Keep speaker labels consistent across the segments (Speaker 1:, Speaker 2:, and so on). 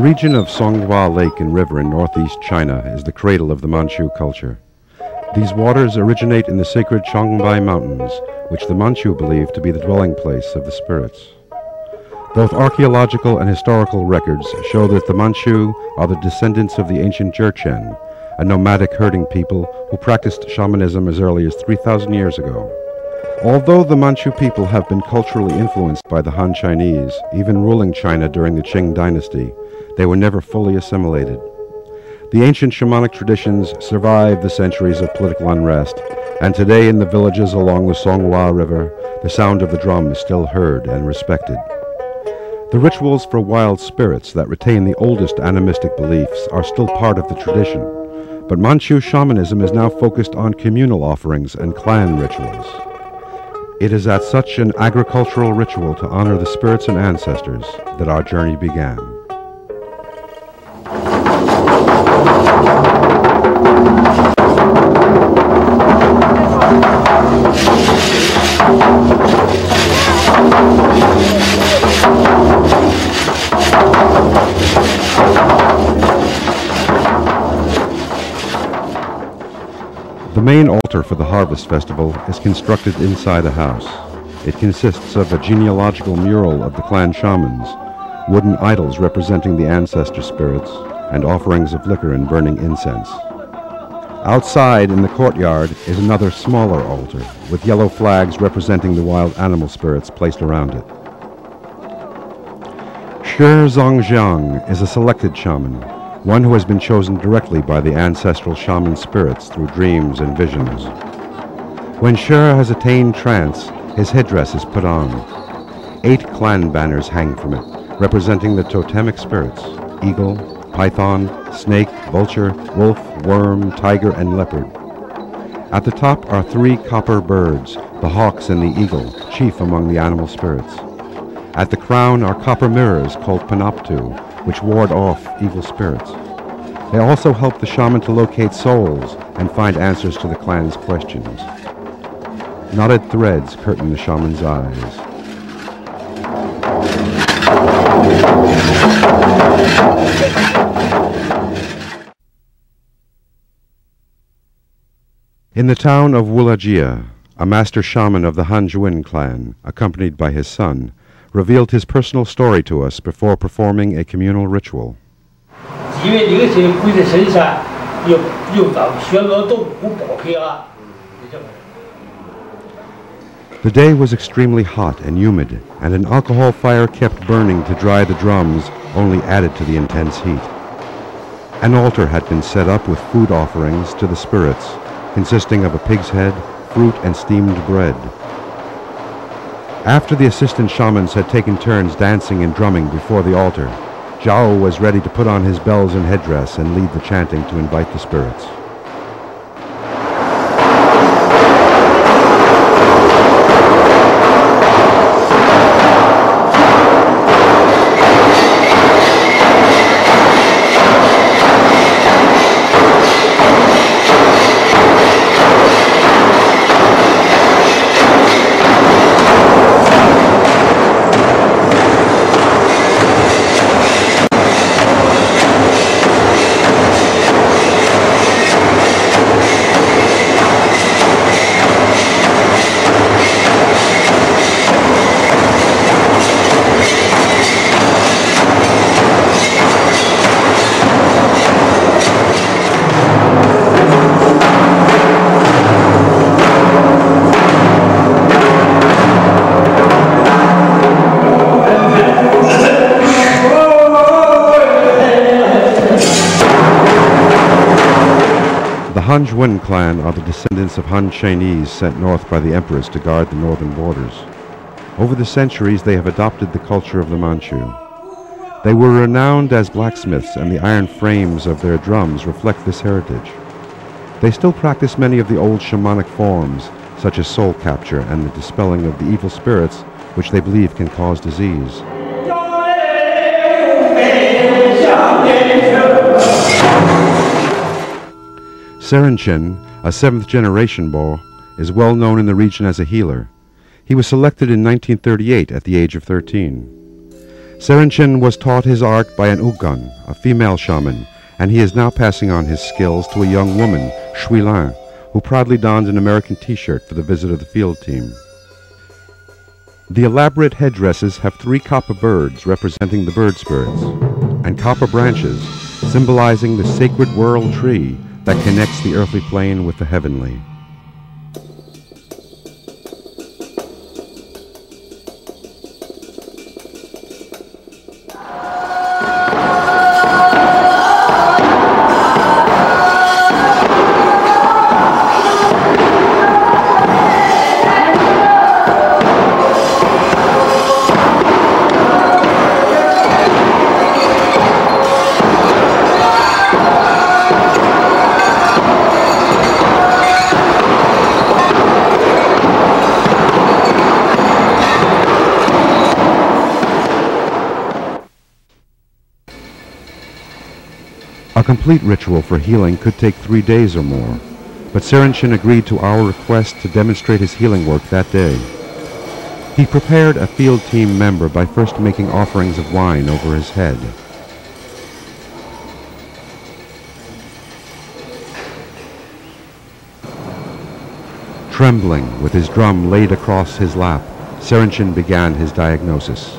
Speaker 1: region of Songhua Lake and River in northeast China is the cradle of the Manchu culture. These waters originate in the sacred Changbai Mountains, which the Manchu believe to be the dwelling place of the spirits. Both archaeological and historical records show that the Manchu are the descendants of the ancient Jurchen, a nomadic herding people who practiced shamanism as early as 3,000 years ago. Although the Manchu people have been culturally influenced by the Han Chinese, even ruling China during the Qing dynasty, they were never fully assimilated. The ancient shamanic traditions survived the centuries of political unrest, and today in the villages along the Songhua River, the sound of the drum is still heard and respected. The rituals for wild spirits that retain the oldest animistic beliefs are still part of the tradition, but Manchu shamanism is now focused on communal offerings and clan rituals. It is at such an agricultural ritual to honor the spirits and ancestors that our journey began. The main altar for the Harvest Festival is constructed inside a house. It consists of a genealogical mural of the clan shamans, wooden idols representing the ancestor spirits, and offerings of liquor and burning incense. Outside in the courtyard is another smaller altar with yellow flags representing the wild animal spirits placed around it. Shi Zongjiang is a selected shaman, one who has been chosen directly by the ancestral shaman spirits through dreams and visions. When Sher has attained trance, his headdress is put on. 8 clan banners hang from it, representing the totemic spirits: eagle, python, snake, vulture, wolf, worm, tiger, and leopard. At the top are 3 copper birds, the hawks and the eagle, chief among the animal spirits. At the crown are copper mirrors called panoptu, which ward off evil spirits. They also help the shaman to locate souls and find answers to the clan's questions. Knotted threads curtain the shaman's eyes. In the town of Wulajia, a master shaman of the Hanjuin clan, accompanied by his son, revealed his personal story to us before performing a communal ritual. The day was extremely hot and humid, and an alcohol fire kept burning to dry the drums only added to the intense heat. An altar had been set up with food offerings to the spirits, consisting of a pig's head, fruit, and steamed bread. After the assistant shamans had taken turns dancing and drumming before the altar, Zhao was ready to put on his bells and headdress and lead the chanting to invite the spirits. The Hanjuin clan are the descendants of Han Chinese sent north by the emperors to guard the northern borders. Over the centuries, they have adopted the culture of the Manchu. They were renowned as blacksmiths, and the iron frames of their drums reflect this heritage. They still practice many of the old shamanic forms, such as soul capture and the dispelling of the evil spirits, which they believe can cause disease. Serenchin, a 7th-generation Bo, is well known in the region as a healer. He was selected in 1938 at the age of 13. Serenchin was taught his art by an Ugon, a female shaman, and he is now passing on his skills to a young woman, Shuilin, who proudly donned an American t-shirt for the visit of the field team. The elaborate headdresses have 3 copper birds representing the bird spirits, and copper branches symbolizing the sacred world tree that connects the earthly plane with the heavenly. A complete ritual for healing could take 3 days or more, but Serenchin agreed to our request to demonstrate his healing work that day. He prepared a field team member by first making offerings of wine over his head. Trembling, with his drum laid across his lap, Serenchin began his diagnosis.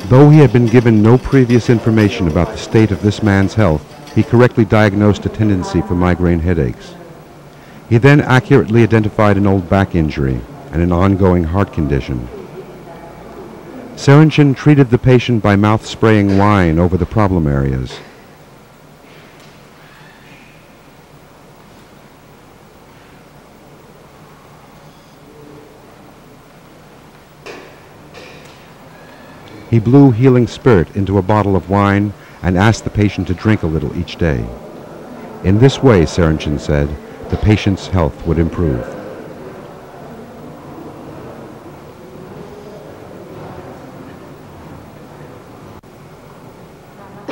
Speaker 1: Though he had been given no previous information about the state of this man's health, he correctly diagnosed a tendency for migraine headaches. He then accurately identified an old back injury and an ongoing heart condition. Serenchin treated the patient by mouth spraying wine over the problem areas. He blew healing spirit into a bottle of wine and asked the patient to drink a little each day. In this way, Serenchin said, the patient's health would improve.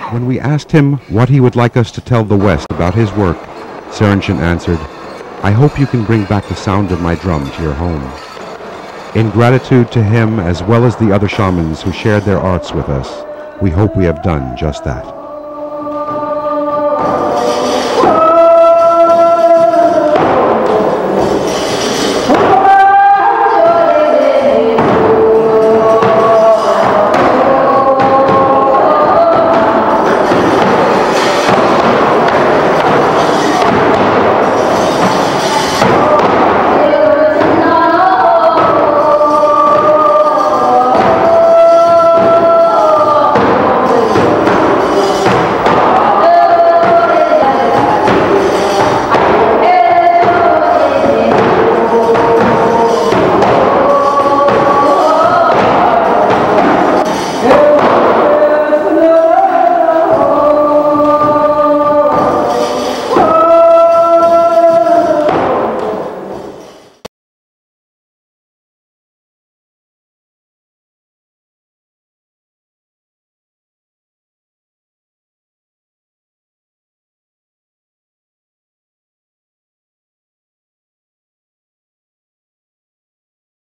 Speaker 1: When we asked him what he would like us to tell the West about his work, Serenchin answered, "I hope you can bring back the sound of my drum to your home." In gratitude to him, as well as the other shamans who shared their arts with us, we hope we have done just that.